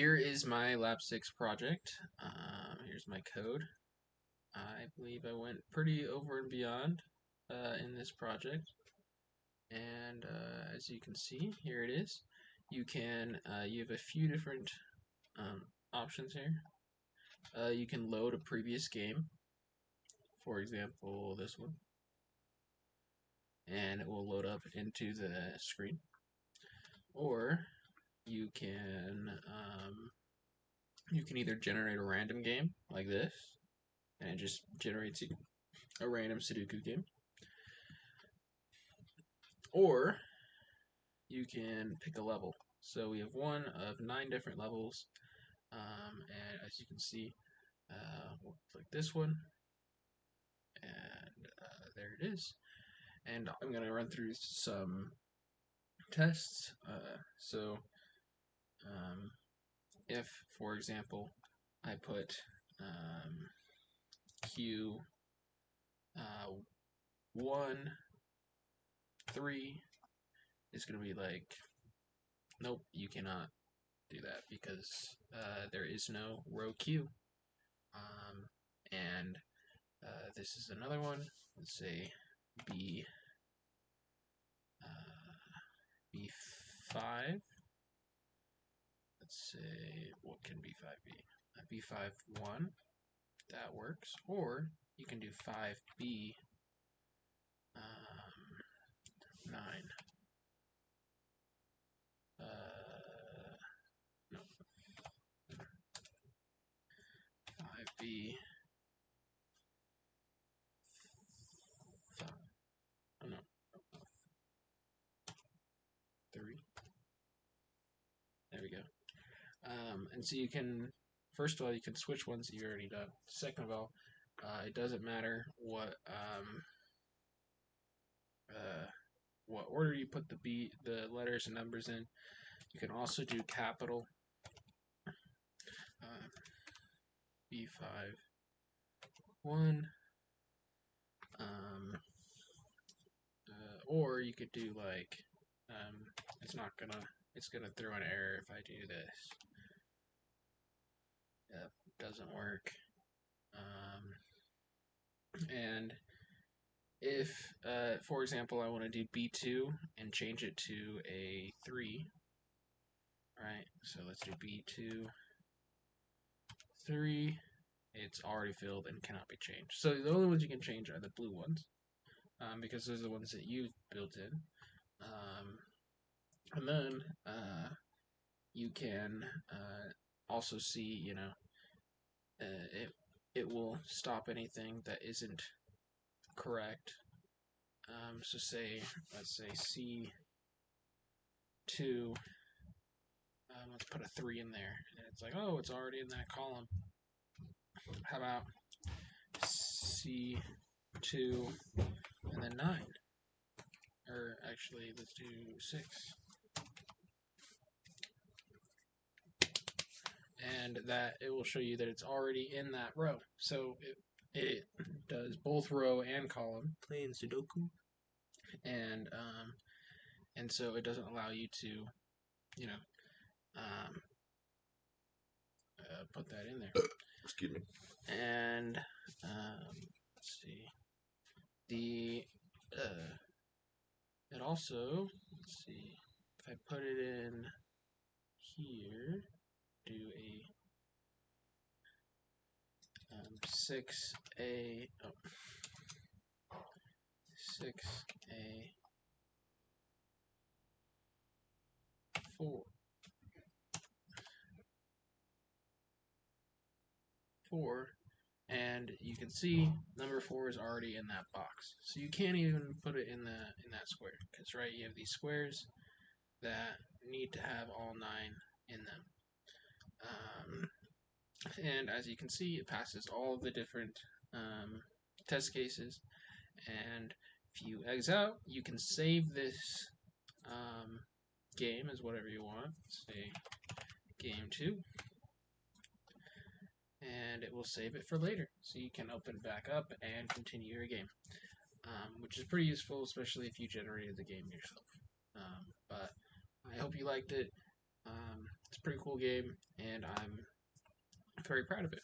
Here is my Lab 6 project. Here's my code. I believe I went pretty over and beyond in this project. And as you can see, here it is. You have a few different options here. You can load a previous game, for example, this one, and it will load up into the screen. Or you can either generate a random game like this, and it just generates a random Sudoku game. Or you can pick a level. So we have one of 9 different levels, and as you can see, we'll click this one, and there it is. And I'm going to run through some tests. If, for example, I put Q 1, 3, it's going to be like, nope, you cannot do that because there is no row Q. And this is another one. Let's say B5. Let's say, what can B5 be? B5 1. That works. Or you can do 5B 9. No. 5B 5. Oh no. 3. There we go. And so you can, first of all, you can switch ones that you've already done. Second of all, it doesn't matter what order you put the letters and numbers in. You can also do capital B5 1, or you could do like it's gonna throw an error if I do this. Yep, doesn't work. And if, for example, I want to do B2 and change it to a 3, right? So let's do B2, 3. It's already filled and cannot be changed. So the only ones you can change are the blue ones, because those are the ones that you've built in. And then you can also see, it will stop anything that isn't correct. So let's say C2, let's put a 3 in there, and it's like, oh, it's already in that column. How about C2 and then 9? Or actually, let's do 6. And that it will show you that it's already in that row. So it does both row and column. Playing Sudoku. And so it doesn't allow you to, put that in there. Excuse me. And let's see. It also, let's see, if I put it in here, do a 6A, 6A 4, and you can see number 4 is already in that box. So you can't even put it in that square, because right, you have these squares that need to have all 9 in them. And as you can see, it passes all of the different test cases. And if you exit out, you can save this game as whatever you want. Say game 2. And it will save it for later. So you can open it back up and continue your game. Which is pretty useful, especially if you generated the game yourself. But I hope you liked it. It's a pretty cool game, and I'm very proud of it.